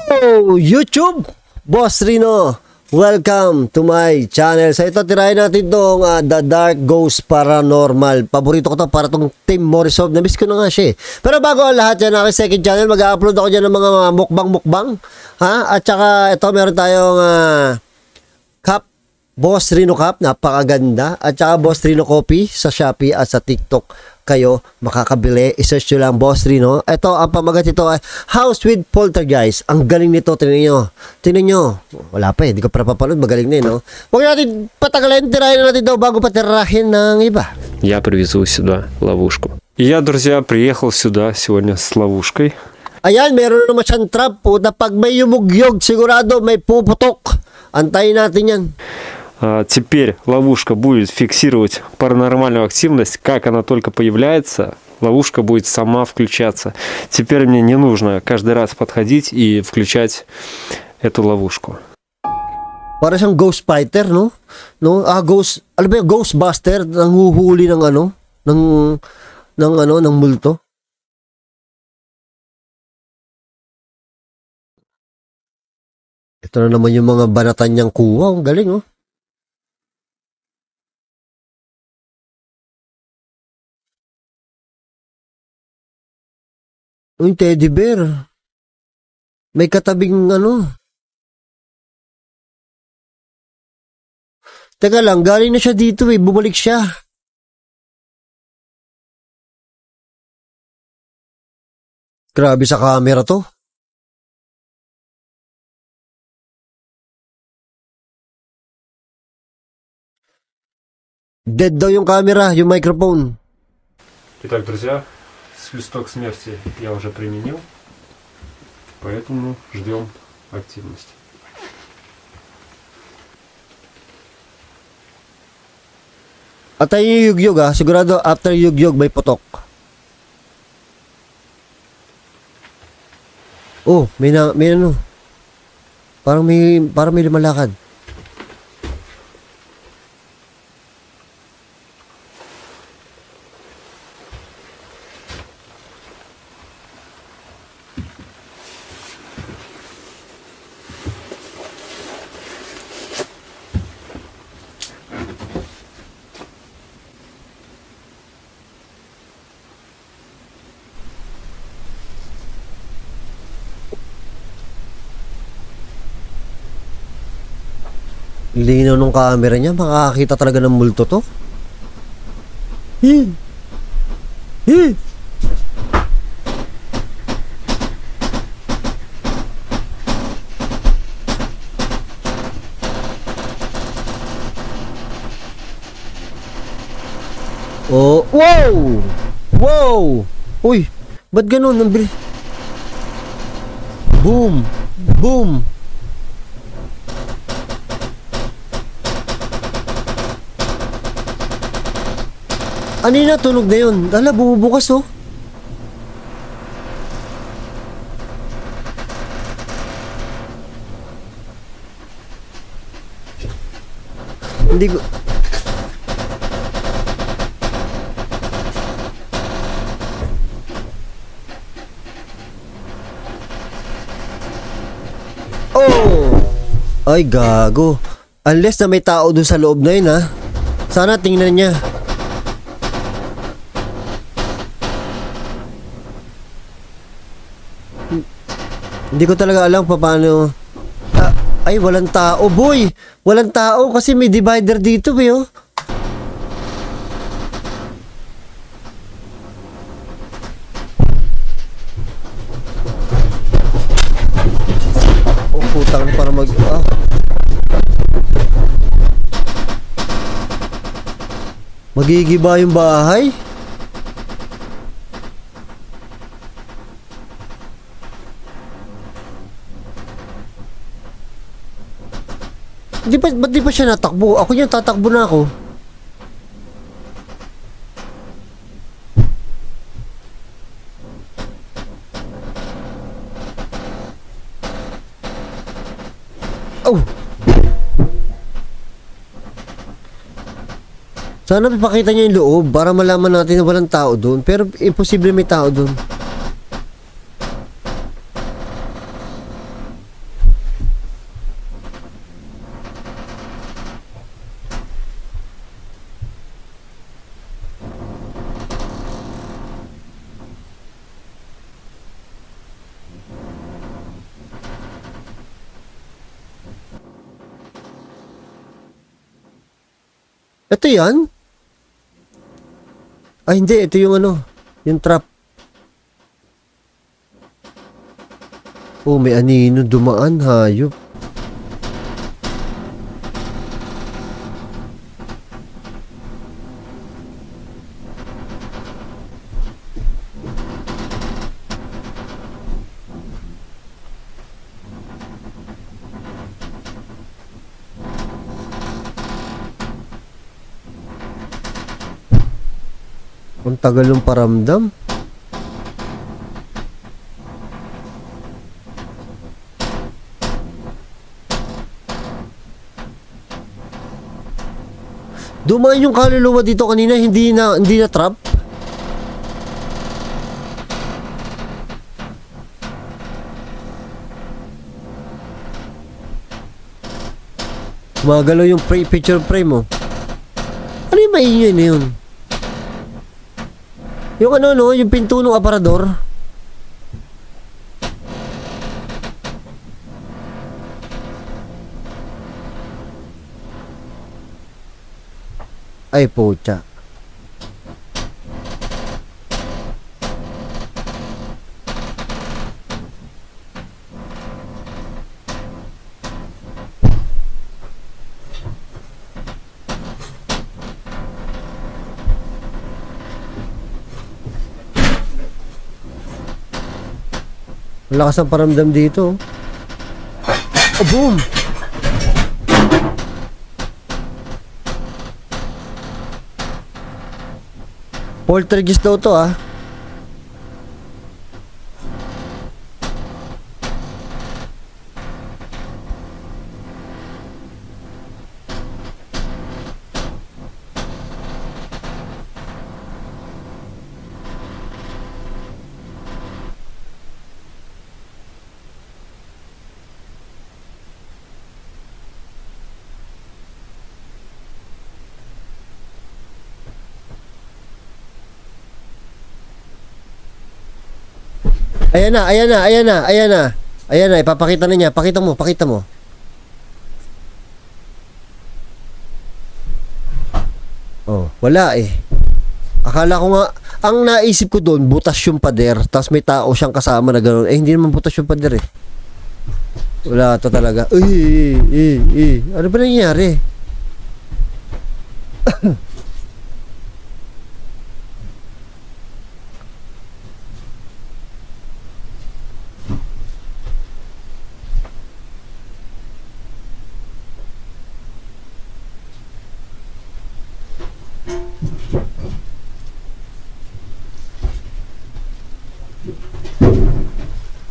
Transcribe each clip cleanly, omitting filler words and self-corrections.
YouTube, Boss Rino, welcome to my channel. So ito, tirahin natin itong The Dark Ghost Paranormal. Paborito ko to para itong Tim Morrisov. Namiss ko na nga siya eh. Pero bago ang lahat yan, aking second channel, mag-upload ako dyan ng mga mukbang-mukbang. At saka ito, meron tayong cup, Boss Rino Cup, napakaganda. At saka Boss Rino Coffee sa Shopee at sa TikTok. Kayo makakabili, isearch nyo lang Boss Rino. Ito, ang pamagat ito ay House with Poltergeist. Ang galing nito, tinan nyo. Wala pa eh, di ko para papanood, magaling na eh, no? Huwag natin patagalin, tirahin natin ito bago patirahin ng iba. Я привезу сюда ловушку. Я, друзья, приехал сюда сегодня с ловушкой. Ayan, meron naman siyang trap po na pag may yumugyog, sigurado may puputok. Antayin natin yan. Теперь ловушка будет фиксировать паранормальную активность. Как она только появляется, ловушка будет сама включаться. Теперь мне не нужно каждый раз подходить и включать эту ловушку. Para siyang ghost fighter, no? Ghost, alam ba yung Ghostbuster, nanghuhuli ng ng multo. Ito na naman yung mga banatan niyang kuha. Ang galing, oh. Yung teddy bear. May katabing Teka lang, galing na siya dito eh. Bumalik siya. Grabe sa camera to. Dead daw yung camera, yung microphone. Итак, друзья, свисток смерти я уже применил, поэтому ждем активности. At tayo yung yugyog sigurado after yugyog may putok. Oh, may parang may lumalakad. Linaw nung camera niya, makakakita talaga ng multo to. Oh, wow! Wow! Uy, ba't ganun? Boom! Boom! Ano yun na? Tunog na yun. Dala, bumubukas oh. Hindi ko... Oh! Ay, gago. Unless na may tao dun sa loob na yun, ha? Sana tingnan niya. Hindi ko talaga alam paano. Ay, walang tao, boy. Walang tao kasi may divider dito, eh, oh. Oh, putang para magigiba yung bahay. Ba't di pa siya natakbo? Ako niya, tatakbo na ako. Oh! Sana ipakita niya yung loob para malaman natin na walang tao doon. Pero imposible may tao doon. Ito yan? Ay, hindi. Ito yung ano. Yung trap. Oh, may anino dumaan. Hayop. Ang tagal ng paramdam. Dumaan yung kaluluwa dito kanina, hindi na trap. Magalaw yung picture frame mo. Ano yung maingay na yun? Yung ano no, yung pinto ng aparador. Ay pucha. Lakas ang paramdam dito. Oh, boom! Poltergeist daw to ah. Ayan na, ayan na, ayan na, ayan na. Ayan na, ipapakita na niya. Pakita mo, pakita mo. Oh, wala eh. Akala ko nga, ang naisip ko doon, butas yung pader, tapos may tao siyang kasama na gano'n. Eh, hindi naman butas yung pader eh. Wala to talaga. Ano ba nangyayari?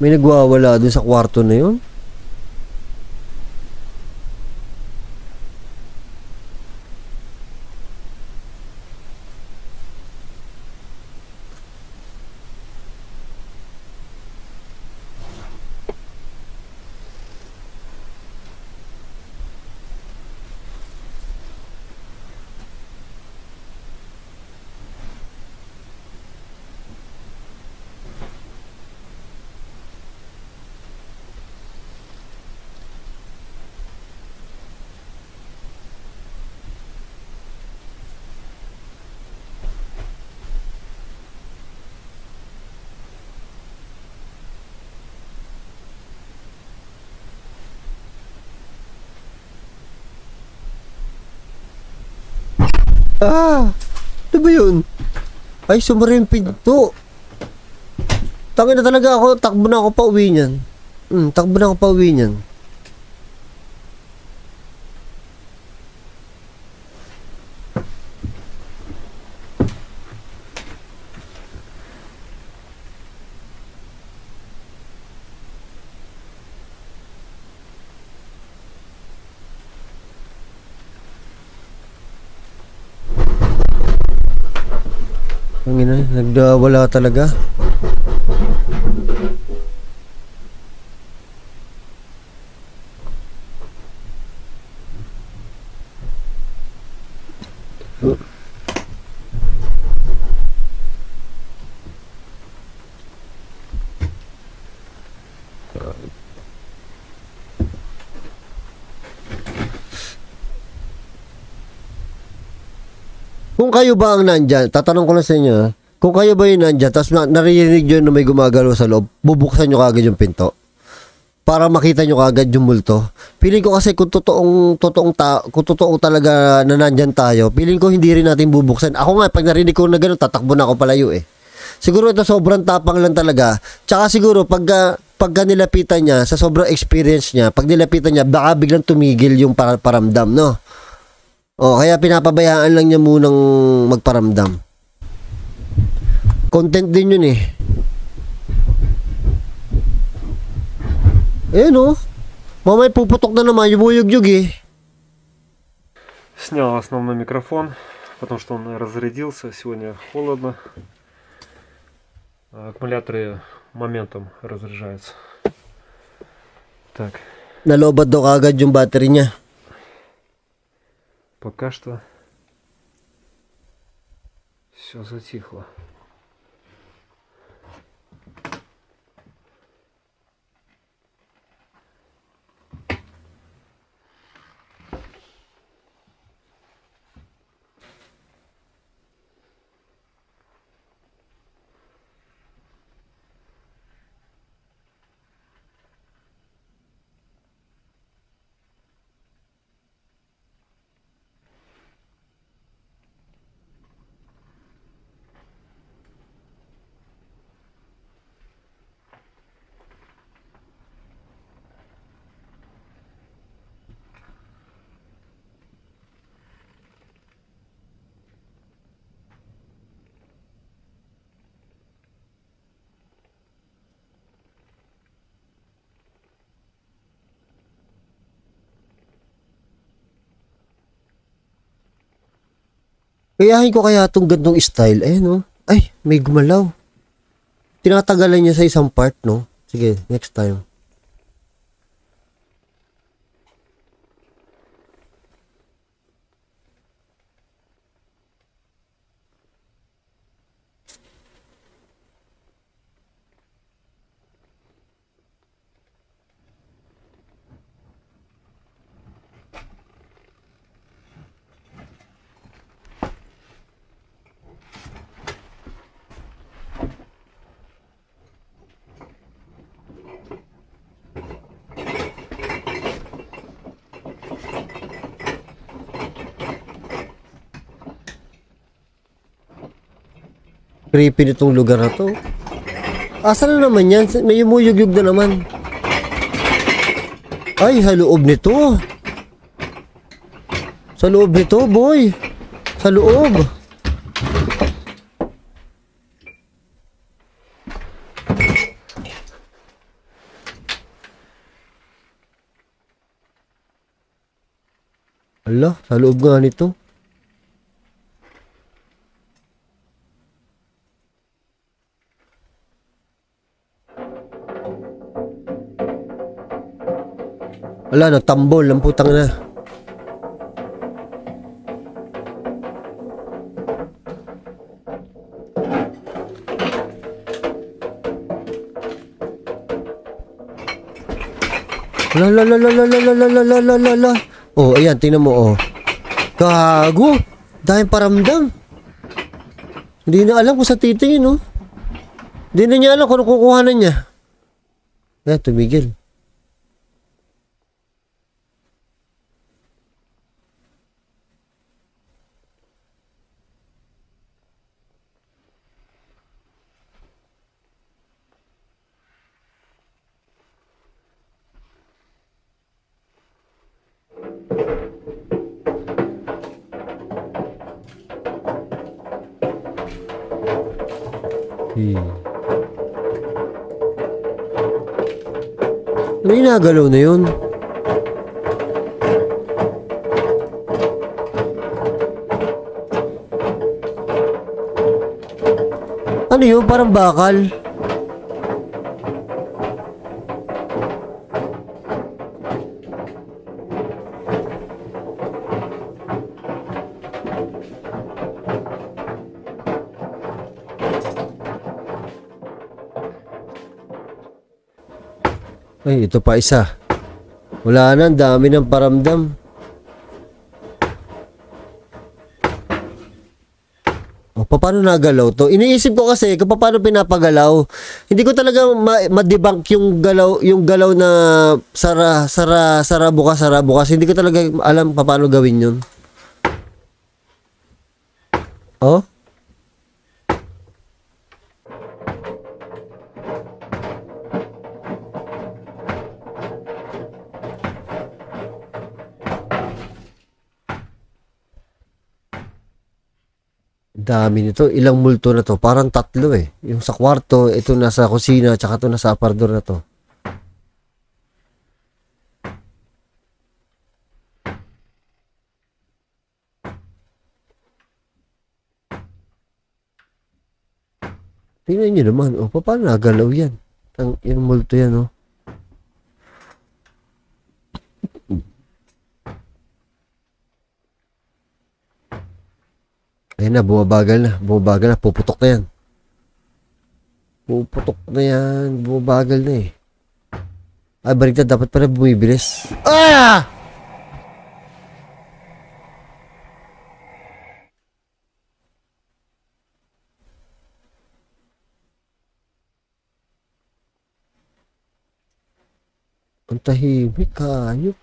May nagwawala dun sa kwarto na yun. Ano ba yun? Ay, sumara yung pinto. Tangin na talaga ako. Takbo na ako pa uwi niyan. Takbo na ako pa uwi niyan. Nagdawala talaga. Kung kayo ba ang nandyan, tatanong ko lang sa inyo, kung kayo ba yung nandyan, tapos naririnig nyo na may gumagalaw sa loob, bubuksan nyo kagad yung pinto para makita nyo kagad yung multo. Piling ko kasi kung totoong talaga na nandyan tayo, piling ko hindi rin natin bubuksan. Ako nga, pag narinig ko na gano'n, tatakbo na ako palayo eh. Siguro ito sobrang tapang lang talaga. Tsaka siguro pagka nilapitan niya, sa sobrang experience niya, pag nilapitan niya, baka biglang tumigil yung paramdam, no? O, kaya pinapabayaan lang niya munang magparamdam. Content din yun eh. Ну, mamay puputok на наman, yumuyug-yug eh. Снял основной микрофон, потому что он разрядился, сегодня холодно. Аккумуляторы моментом разряжаются. Так. Nalobad daw kagad yung battery niya. Пока что все затихло. Kayahin ko kaya itong gandong style. Eh, no? Ay, may gumalaw. Tinatagalan niya sa isang part, no? Sige, next time. Creepy nitong lugar na to. Asa na naman yan? May umuyug-yug na naman. Ay, sa loob nito. Sa loob nito, boy. Sa loob. Ala, sa loob nga nito. Wala, nagtambol ang putang na. La. Oh, ayan, tingnan mo, oh. Gago. Dahil paramdam. Hindi na alam kung sa titingin, oh. Hindi na niya alam kung ano kukuhanan niya. Ayan, tumigil. Ano yung nagalaw na yun? Ano yun? Parang bakal. Ay, ito pa isa. Wala na, ang dami ng paramdam. paano nagalaw to? Iniisip ko kasi kung paano pinapagalaw. Hindi ko talaga ma-debunk yung galaw na sara bukas. Hindi ko talaga alam paano gawin yun. Oh? Dami nito. Ilang multo na to? Parang 3 eh. Yung sa kwarto, ito nasa kusina, tsaka ito nasa aparador na to. Tingnan nyo naman. O, paano nagalaw yan? Yung multo yan, o. Ayun na, bumabagal na, puputok na yan. Bumabagal na eh. Ay, baliktad, dapat pala bumibilis. Ah! Ang tahimik, hayop.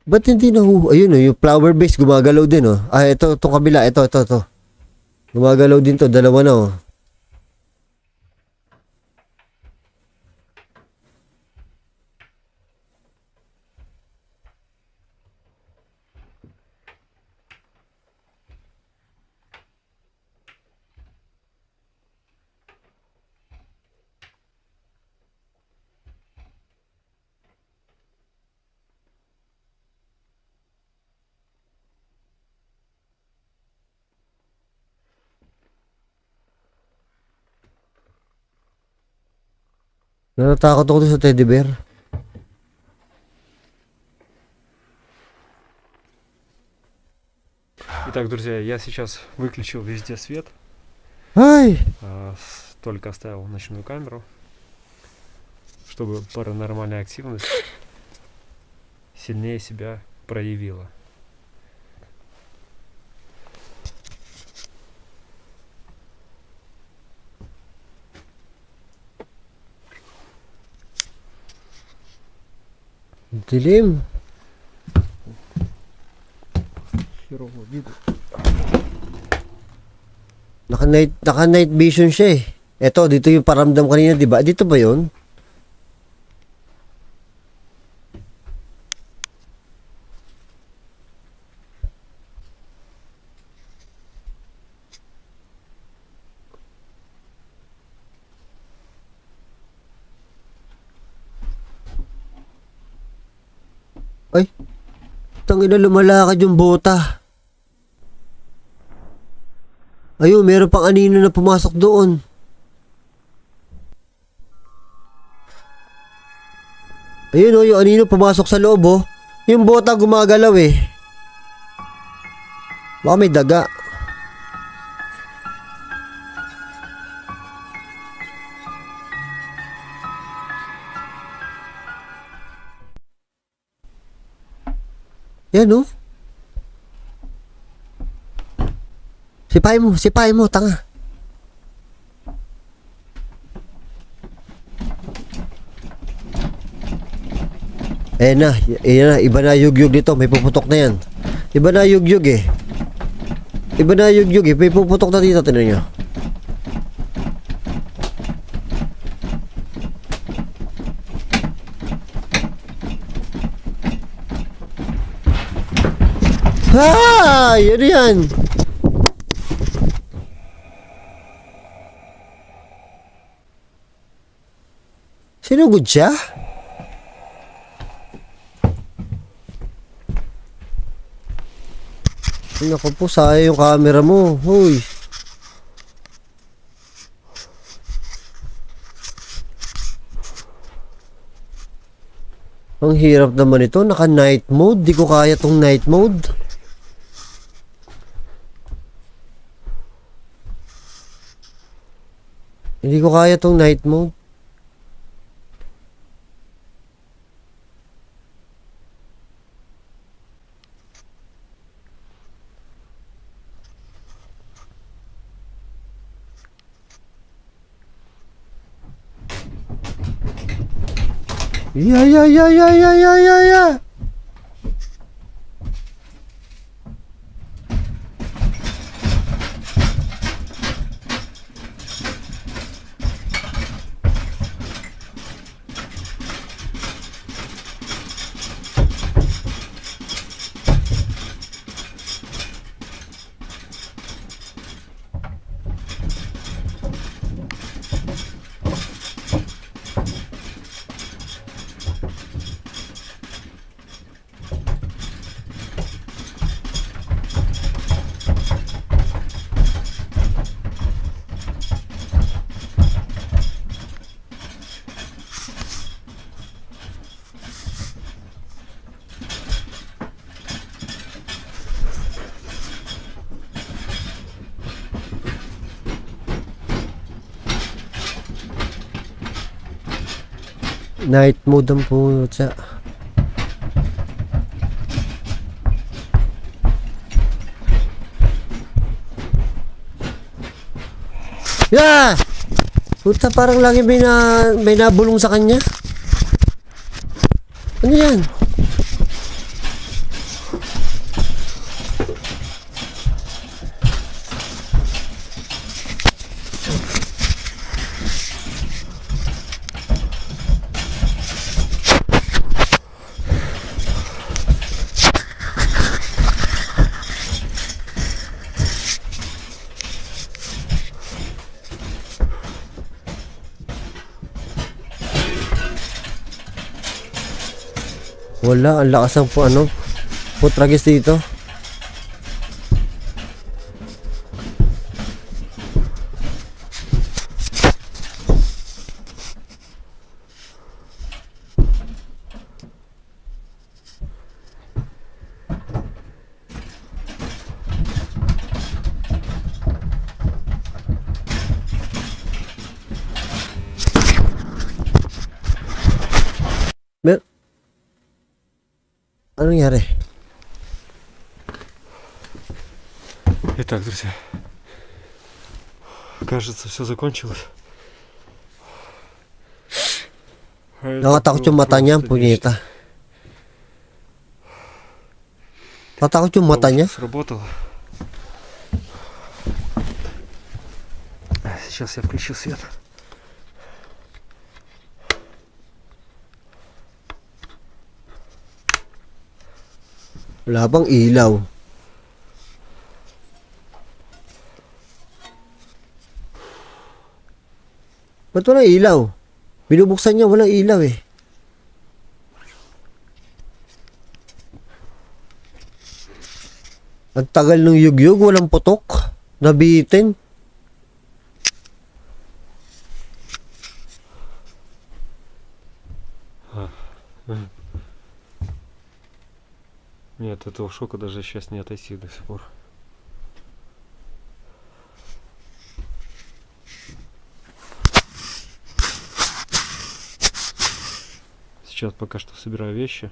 Ba't hindi ayun o, yung flower base gumagalaw din o. Ah, itong kabila, ito. Gumagalaw din to, dalawa na o. Natatakot ako sa teddy bear. Итак, друзья, я сейчас выключил везде свет. Ай! Только оставил ночную камеру, чтобы паранормальная активность сильнее себя проявила. Dilim. Naka-night vision siya eh. Eto, dito yung paramdam kanina, di ba? Dito ba yun? Ay, tangina, lumalakad yung bota. Ayun, meron pang anino na pumasok doon. Ayun o, yung anino pumasok sa loob o. Yung bota gumagalaw eh. Baka may daga. Yan o. Sipahin mo, tanga. Ayan na, iba na yugyug dito, may puputok na yan. Iba na yugyug eh. May puputok na dito, tinan nyo. Ha! Yan. Sinugod siya? Naku po, sayang yung camera mo. Hoy. Ang hirap naman ito. Naka night mode. Di ko kaya tong night mode. Hindi ko kaya tong night mode. Yeah. Night mode ang puta. Yeah! Puta, parang lagi may nabulong sa kanya. Ano yan? Wala, ang lakas ng putragis dito. Ano nangyari? Итак, друзья, кажется, все закончилось. Nakatakot yung mata niya, punyeta. Nakatakot yung mata niya. Сработало. Сейчас я включу свет. Wala bang ilaw? Ba't walang ilaw? Binubuksan niya, walang ilaw eh. Ang tagal ng yugyug, walang putok. Nabitin. Нет, этого шока даже сейчас не отойти до сих пор. Сейчас пока что собираю вещи.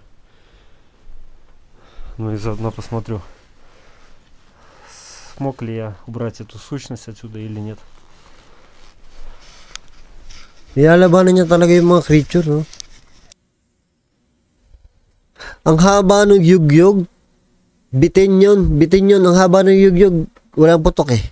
Ну и заодно посмотрю, смог ли я убрать эту сущность отсюда или нет. Nilalabanan niya talaga yung mga creature, no? Ang haba ng yugyug. Bitin yun. Ang haba ng yugyug. Walang putok eh.